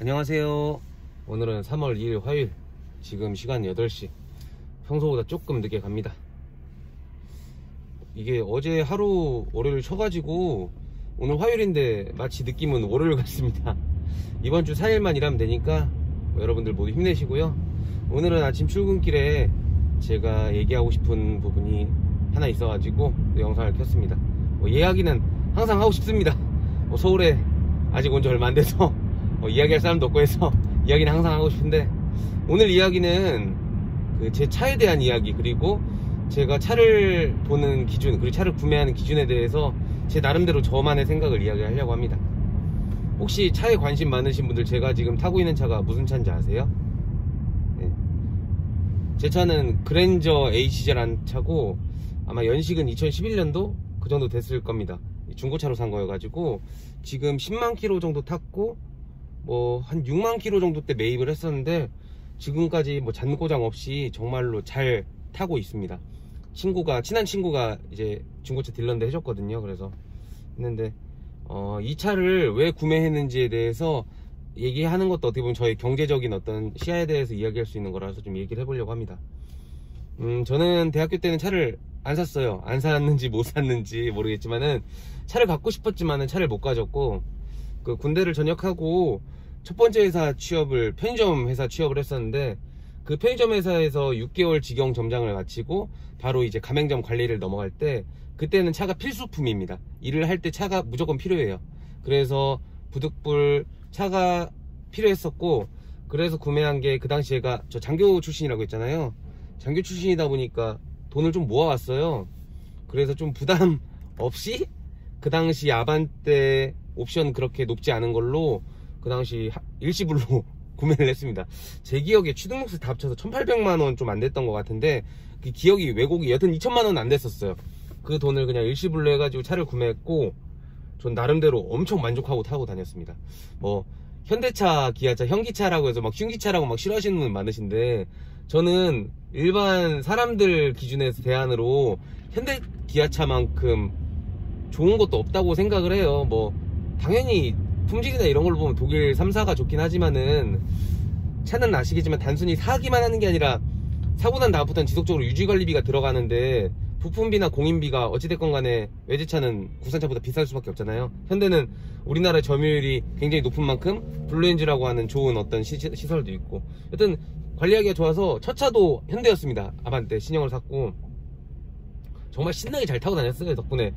안녕하세요. 오늘은 3월 2일 화요일, 지금 시간 8시. 평소보다 조금 늦게 갑니다. 이게 어제 하루 월요일 쳐가지고 오늘 화요일인데 마치 느낌은 월요일 같습니다. 이번 주 4일만 일하면 되니까 여러분들 모두 힘내시고요. 오늘은 아침 출근길에 제가 얘기하고 싶은 부분이 하나 있어가지고 영상을 켰습니다. 이야기는 항상 하고 싶습니다. 서울에 아직 온 지 얼마 안 돼서 이야기할 사람도 없고 해서 이야기는 항상 하고 싶은데, 오늘 이야기는 제 차에 대한 이야기, 그리고 제가 차를 보는 기준, 그리고 차를 구매하는 기준에 대해서 제 나름대로 저만의 생각을 이야기하려고 합니다. 혹시 차에 관심 많으신 분들, 제가 지금 타고 있는 차가 무슨 차인지 아세요? 네. 제 차는 그랜저 H제라는 차고, 아마 연식은 2011년도 그 정도 됐을 겁니다. 중고차로 산 거여가지고 지금 10만 킬로 정도 탔고 한 6만 킬로 정도 때 매입을 했었는데, 지금까지 잔고장 없이 정말로 잘 타고 있습니다. 친한 친구가 이제 중고차 딜러인데 해줬거든요. 그래서 했는데 이 차를 왜 구매했는지에 대해서 얘기하는 것도 어떻게 보면 저의 경제적인 어떤 시야에 대해서 이야기할 수 있는 거라서 좀 얘기를 해보려고 합니다. 저는 대학교 때는 차를 안 샀어요. 안 샀는지 못 샀는지 모르겠지만은 차를 갖고 싶었지만은 차를 못 가졌고, 군대를 전역하고 첫 번째 회사 취업을, 편의점 회사 취업을 했었는데, 그 편의점 회사에서 6개월 직영 점장을 마치고 바로 이제 가맹점 관리를 넘어갈 때, 그때는 차가 필수품입니다. 일을 할 때 차가 무조건 필요해요. 그래서 부득불 차가 필요했었고, 그래서 구매한 게, 그 당시 제가 장교 출신이라고 했잖아요. 장교 출신이다 보니까 돈을 좀 모아왔어요. 그래서 좀 부담 없이 그 당시 아반떼 옵션 그렇게 높지 않은 걸로 그 당시 일시불로 구매를 했습니다. 제 기억에 취등록세 다 합쳐서 1,800만원 좀 안 됐던 것 같은데, 그 기억이 왜곡이, 여튼 2,000만원 안 됐었어요. 그 돈을 그냥 일시불로 해가지고 차를 구매했고, 전 나름대로 엄청 만족하고 타고 다녔습니다. 현대차, 기아차, 현기차라고 해서 흉기차라고 싫어하시는 분 많으신데, 저는 일반 사람들 기준에서 대안으로 현대 기아차만큼 좋은 것도 없다고 생각을 해요. 당연히 품질이나 이런 걸로 보면 독일 3사가 좋긴 하지만은, 차는 아시겠지만 단순히 사기만 하는 게 아니라 사고 난 다음부터는 지속적으로 유지관리비가 들어가는데, 부품비나 공인비가 어찌됐건 간에 외제차는 국산차보다 비쌀 수밖에 없잖아요. 현대는 우리나라의 점유율이 굉장히 높은 만큼 블루엔즈라고 하는 좋은 어떤 시설도 있고, 여튼 관리하기가 좋아서 첫 차도 현대였습니다. 아반떼 신형을 샀고 정말 신나게 잘 타고 다녔어요. 덕분에.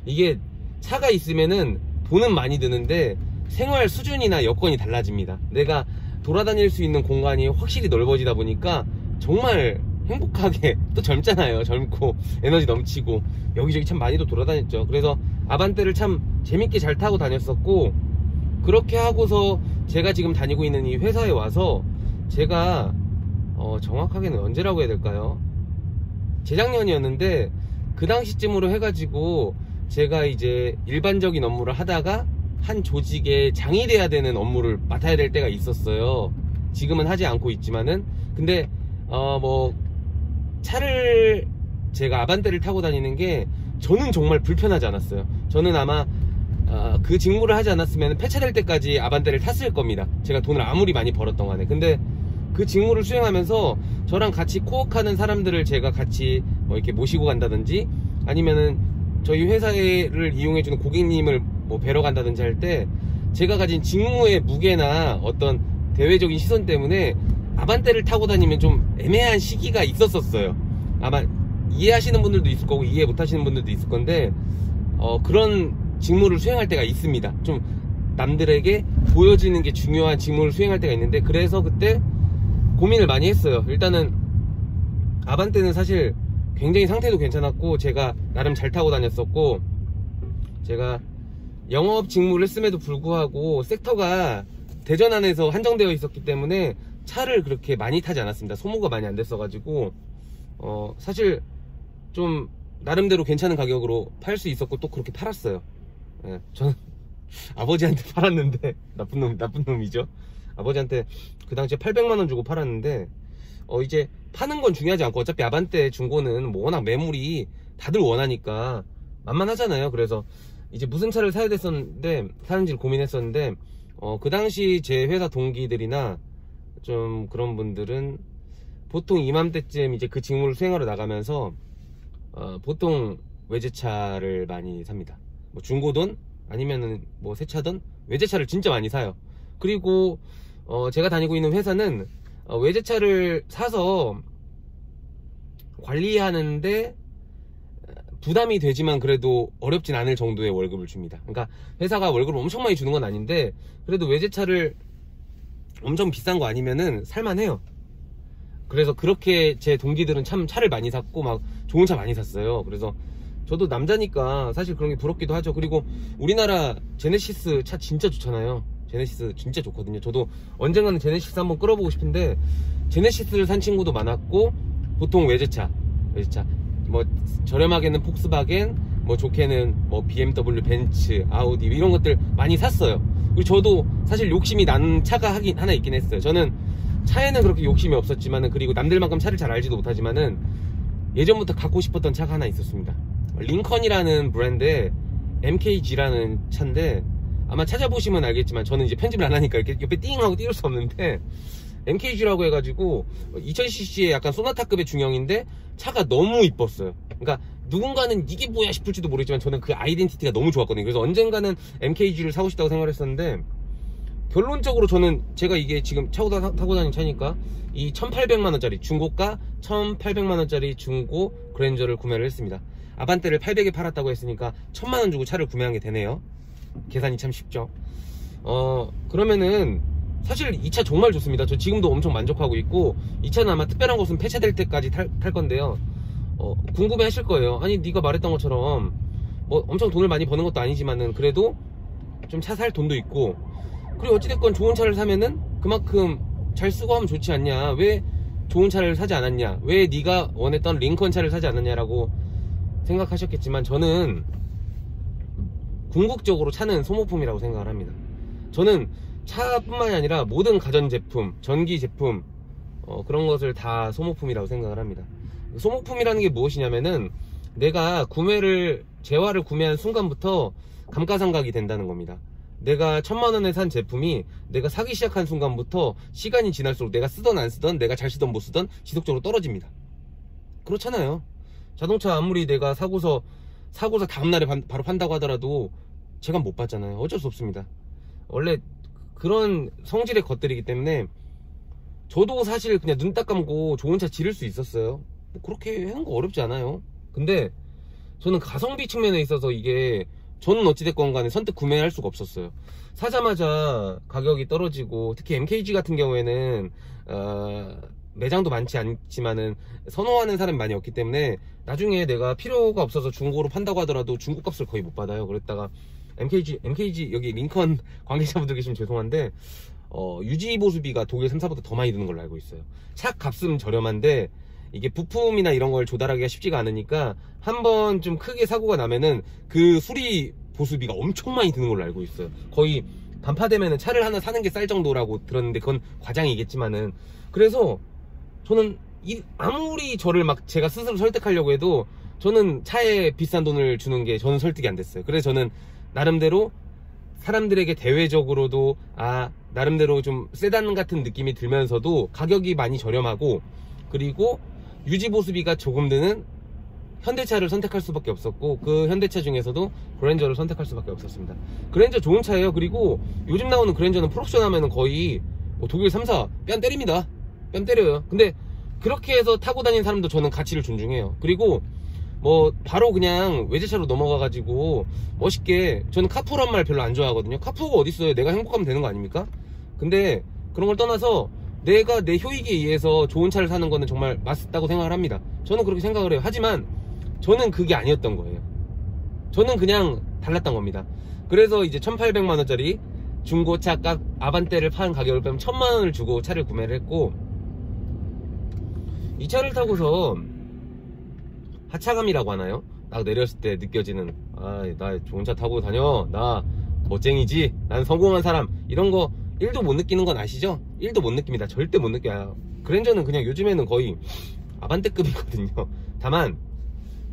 이게 차가 있으면은 돈은 많이 드는데 생활 수준이나 여건이 달라집니다. 내가 돌아다닐 수 있는 공간이 확실히 넓어지다 보니까 정말 행복하게, 또 젊잖아요. 젊고 에너지 넘치고 여기저기 참 많이도 돌아다녔죠. 그래서 아반떼를 참 재밌게 잘 타고 다녔었고, 그렇게 하고서 제가 지금 다니고 있는 이 회사에 와서, 제가 정확하게는 언제라고 해야 될까요? 재작년이었는데, 그 당시쯤으로 해가지고 제가 이제 일반적인 업무를 하다가 한 조직의 장이 돼야 되는 업무를 맡아야 될 때가 있었어요. 지금은 하지 않고 있지만은. 근데 차를, 제가 아반떼를 타고 다니는 게 저는 정말 불편하지 않았어요. 저는 아마 그 직무를 하지 않았으면 폐차될 때까지 아반떼를 탔을 겁니다. 제가 돈을 아무리 많이 벌었던 간에. 근데 그 직무를 수행하면서 저랑 같이 코워크하는 사람들을 제가 같이 이렇게 모시고 간다든지, 아니면은 저희 회사를 이용해주는 고객님을 뵈러 간다든지 할 때, 제가 가진 직무의 무게나 어떤 대외적인 시선 때문에 아반떼를 타고 다니면 좀 애매한 시기가 있었어요. 아마 이해하시는 분들도 있을 거고 이해 못하시는 분들도 있을 건데, 그런 직무를 수행할 때가 있습니다. 좀 남들에게 보여지는 게 중요한 직무를 수행할 때가 있는데, 그래서 그때 고민을 많이 했어요. 일단은 아반떼는 사실 굉장히 상태도 괜찮았고, 제가 나름 잘 타고 다녔었고, 제가 영업 직무를 했음에도 불구하고 섹터가 대전 안에서 한정되어 있었기 때문에 차를 그렇게 많이 타지 않았습니다. 소모가 많이 안 됐어가지고 사실 좀 나름대로 괜찮은 가격으로 팔 수 있었고, 또 그렇게 팔았어요. 예, 저는 아버지한테 팔았는데, 나쁜 놈이죠. 아버지한테 그 당시에 800만원 주고 팔았는데, 이제 파는 건 중요하지 않고, 어차피 아반떼 중고는 워낙 매물이 다들 원하니까 만만하잖아요. 그래서 이제 무슨 차를 사야 됐었는데, 사는지를 고민했었는데, 그 당시 제 회사 동기들이나 좀 그런 분들은 보통 이맘때쯤 이제 그 직무를 수행하러 나가면서 보통 외제차를 많이 삽니다. 뭐 중고든 아니면은 뭐 새 차든 외제차를 진짜 많이 사요. 그리고 제가 다니고 있는 회사는 외제차를 사서 관리하는데 부담이 되지만 그래도 어렵진 않을 정도의 월급을 줍니다. 그러니까 회사가 월급을 엄청 많이 주는 건 아닌데 그래도 외제차를 엄청 비싼 거 아니면은 살만해요. 그래서 그렇게 제 동기들은 참 차를 많이 샀고 막 좋은 차 많이 샀어요. 그래서 저도 남자니까 사실 그런 게 부럽기도 하죠. 그리고 우리나라 제네시스 차 진짜 좋잖아요. 제네시스 진짜 좋거든요. 저도 언젠가는 제네시스 한번 끌어보고 싶은데 제네시스를 산 친구도 많았고 보통 외제차 뭐 저렴하게는 폭스바겐, 뭐 좋게는 뭐 BMW, 벤츠, 아우디 이런 것들 많이 샀어요. 그리고 저도 사실 욕심이 나는 차가 하나 있긴 했어요. 저는 차에는 그렇게 욕심이 없었지만은 그리고 남들만큼 차를 잘 알지도 못하지만은 예전부터 갖고 싶었던 차가 하나 있었습니다. 링컨이라는 브랜드의 MKG라는 차인데 아마 찾아보시면 알겠지만 저는 이제 편집을 안 하니까 이렇게 옆에 띵 하고 띄울 수 없는데 MKG라고 해가지고 2000cc의 약간 소나타급의 중형인데 차가 너무 이뻤어요. 그러니까 누군가는 이게 뭐야 싶을지도 모르겠지만 저는 그 아이덴티티가 너무 좋았거든요. 그래서 언젠가는 MKG를 사고 싶다고 생각을 했었는데 결론적으로 저는 제가 이게 지금 타고 다니는 차니까 이 1800만원짜리 중고가 1800만원짜리 중고 그랜저를 구매를 했습니다. 아반떼를 800에 팔았다고 했으니까 1000만원 주고 차를 구매한 게 되네요. 계산이 참 쉽죠. 그러면은 사실 이 차 정말 좋습니다. 저 지금도 엄청 만족하고 있고 이 차는 아마 특별한 곳은 폐차될 때까지 탈 건데요. 궁금해 하실 거예요. 아니 네가 말했던 것처럼 뭐 엄청 돈을 많이 버는 것도 아니지만은 그래도 좀 차 살 돈도 있고 그리고 어찌됐건 좋은 차를 사면은 그만큼 잘 쓰고 하면 좋지 않냐, 왜 좋은 차를 사지 않았냐, 왜 네가 원했던 링컨 차를 사지 않았냐라고 생각하셨겠지만 저는 궁극적으로 차는 소모품이라고 생각을 합니다. 저는 차뿐만이 아니라 모든 가전제품, 전기제품 그런 것을 다 소모품이라고 생각을 합니다. 소모품이라는 게 무엇이냐면은 내가 재화를 구매한 순간부터 감가상각이 된다는 겁니다. 내가 1000만원에 산 제품이 내가 사기 시작한 순간부터 시간이 지날수록 내가 쓰던 안 쓰던, 내가 잘 쓰던 못 쓰던 지속적으로 떨어집니다. 그렇잖아요. 자동차 아무리 내가 사고서 다음날에 바로 판다고 하더라도 제값 못 받잖아요. 어쩔 수 없습니다. 원래 그런 성질의 것들이기 때문에 저도 사실 그냥 눈 딱 감고 좋은 차 지를 수 있었어요. 뭐 그렇게 하는 거 어렵지 않아요. 근데 저는 가성비 측면에 있어서 이게 저는 어찌됐건 간에 선뜻 구매할 수가 없었어요. 사자마자 가격이 떨어지고 특히 MKG 같은 경우에는 매장도 많지 않지만은 선호하는 사람이 많이 없기 때문에 나중에 내가 필요가 없어서 중고로 판다고 하더라도 중고값을 거의 못 받아요. 그랬다가 MKG 여기 링컨 관계자분들 계시면 죄송한데 유지 보수비가 독일 3사보다 더 많이 드는 걸로 알고 있어요. 차 값은 저렴한데 이게 부품이나 이런 걸 조달하기가 쉽지가 않으니까 한번 좀 크게 사고가 나면은 그 수리 보수비가 엄청 많이 드는 걸로 알고 있어요. 거의 반파되면은 차를 하나 사는 게 쌀 정도라고 들었는데 그건 과장이겠지만은 그래서 저는 아무리 저를 막 제가 스스로 설득하려고 해도 저는 차에 비싼 돈을 주는 게 저는 설득이 안 됐어요. 그래서 저는 나름대로 사람들에게 대외적으로도 나름대로 좀 세단 같은 느낌이 들면서도 가격이 많이 저렴하고 그리고 유지보수비가 조금 드는 현대차를 선택할 수밖에 없었고 그 현대차 중에서도 그랜저를 선택할 수밖에 없었습니다. 그랜저 좋은 차예요. 그리고 요즘 나오는 그랜저는 풀옵션 하면은 거의 뭐 독일 3사 뺨 때립니다. 뺨 때려요. 근데 그렇게 해서 타고 다니는 사람도 저는 가치를 존중해요. 그리고 뭐 바로 그냥 외제차로 넘어가가지고 멋있게, 저는 카푸란 말 별로 안 좋아하거든요. 카푸가 어딨어요. 내가 행복하면 되는 거 아닙니까? 근데 그런 걸 떠나서 내가 내 효익에 의해서 좋은 차를 사는 거는 정말 맞다고 생각을 합니다. 저는 그렇게 생각을 해요. 하지만 저는 그게 아니었던 거예요. 저는 그냥 달랐던 겁니다. 그래서 이제 1800만원짜리 중고차 아반떼를 파는 가격을 빼면 1000만원을 주고 차를 구매를 했고, 이 차를 타고서 하차감이라고 하나요? 딱 내렸을 때 느껴지는, 나 좋은 차 타고 다녀, 나 멋쟁이지, 난 성공한 사람, 이런 거 1도 못 느끼는 건 아시죠? 1도 못 느낍니다. 절대 못 느껴요. 그랜저는 그냥 요즘에는 거의 아반떼급이거든요. 다만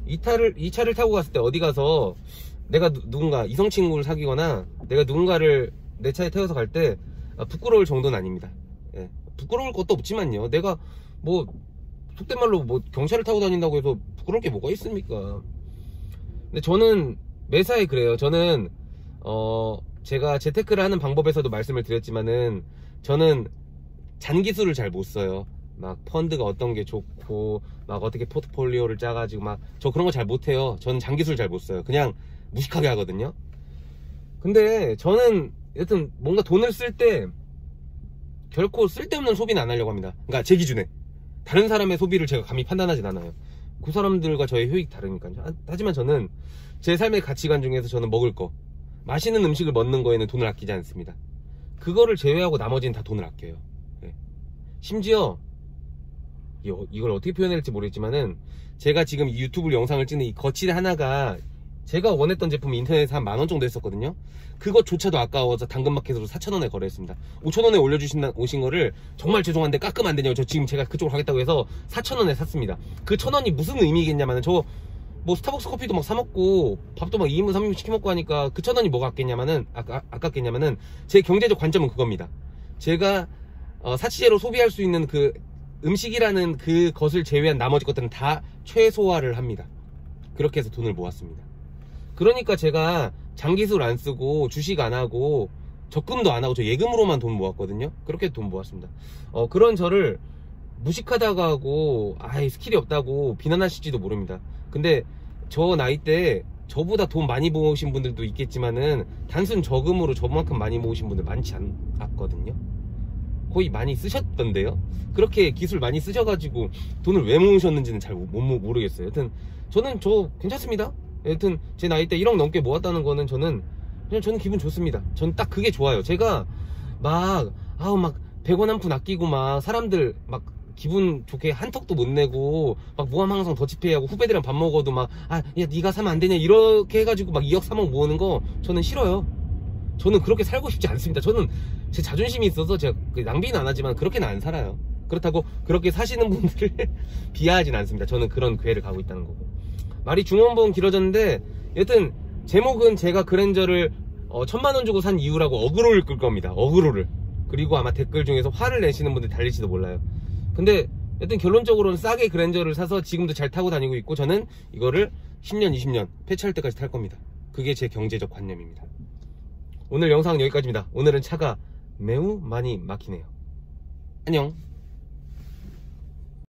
이 차를 타고 갔을 때 어디 가서 내가 누군가 이성 친구를 사귀거나 내가 누군가를 내 차에 태워서 갈 때 부끄러울 정도는 아닙니다. 예. 부끄러울 것도 없지만요. 내가 뭐 속된 말로 뭐 경차를 타고 다닌다고 해서 부끄러울 게 뭐가 있습니까? 근데 저는 매사에 그래요. 저는 제가 재테크를 하는 방법에서도 말씀을 드렸지만은 저는 잔기술을 잘 못 써요. 막 펀드가 어떤 게 좋고 막 어떻게 포트폴리오를 짜가지고 막 저 그런 거 잘 못해요. 저는 잔기술 잘 못 써요. 그냥 무식하게 하거든요. 근데 저는 여튼 뭔가 돈을 쓸 때 결코 쓸데없는 소비는 안 하려고 합니다. 그러니까 제 기준에 다른 사람의 소비를 제가 감히 판단하진 않아요. 그 사람들과 저의 효익이 다르니까요. 하지만 저는 제 삶의 가치관 중에서 저는 먹을 거, 맛있는 음식을 먹는 거에는 돈을 아끼지 않습니다. 그거를 제외하고 나머지는 다 돈을 아껴요. 네. 심지어 이걸 어떻게 표현해야 할지 모르겠지만은 제가 지금 이 유튜브 영상을 찍는 이 거칠 하나가 제가 원했던 제품이 인터넷에서 한 10,000원 정도 했었거든요. 그것조차도 아까워서 당근마켓으로 4,000원에 거래했습니다. 5,000원에 오신 거를 정말 죄송한데 깎으면 안 되냐고, 저 지금 제가 그쪽으로 가겠다고 해서 4,000원에 샀습니다. 그 1,000원이 무슨 의미겠냐면은 저 뭐 스타벅스 커피도 막 사먹고 밥도 막 2인분 3인분 시켜먹고 하니까 그 1,000원이 뭐가 아깝겠냐면은 제 경제적 관점은 그겁니다. 제가 사치제로 소비할 수 있는 그 음식이라는 그 것을 제외한 나머지 것들은 다 최소화를 합니다. 그렇게 해서 돈을 모았습니다. 그러니까 제가 장기술 안 쓰고 주식 안 하고 적금도 안 하고 저 예금으로만 돈 모았거든요. 그렇게 돈 모았습니다. 그런 저를 무식하다고 하고 스킬이 없다고 비난하실지도 모릅니다. 근데 저 나이 때 저보다 돈 많이 모으신 분들도 있겠지만은 단순 저금으로 저만큼 많이 모으신 분들 많지 않았거든요. 거의 많이 쓰셨던데요. 그렇게 기술 많이 쓰셔가지고 돈을 왜 모으셨는지는 잘 모르겠어요. 여튼 저는 괜찮습니다. 여튼 제 나이 때 1억 넘게 모았다는 거는 저는 기분 좋습니다. 저는 딱 그게 좋아요. 제가 막 100원 한 푼 아끼고 막 사람들 막 기분 좋게 한턱도 못 내고 막 모함 항상 더치페이하고 후배들이랑 밥 먹어도 막 야 니가 사면 안 되냐 이렇게 해가지고 막 2억 3억 모으는 거 저는 싫어요. 저는 그렇게 살고 싶지 않습니다. 저는 제 자존심이 있어서 제가 낭비는 안 하지만 그렇게는 안 살아요. 그렇다고 그렇게 사시는 분들을 비하하진 않습니다. 저는 그런 궤를 가고 있다는 거고. 말이 중원본 길어졌는데 여튼 제목은 제가 그랜저를 1,000만원 주고 산 이유라고 어그로를 끌 겁니다. 어그로를. 그리고 아마 댓글 중에서 화를 내시는 분들 달릴지도 몰라요. 근데 여튼 결론적으로는 싸게 그랜저를 사서 지금도 잘 타고 다니고 있고 저는 이거를 10년 20년 폐차할 때까지 탈 겁니다. 그게 제 경제적 관념입니다. 오늘 영상은 여기까지입니다. 오늘은 차가 매우 많이 막히네요. 안녕.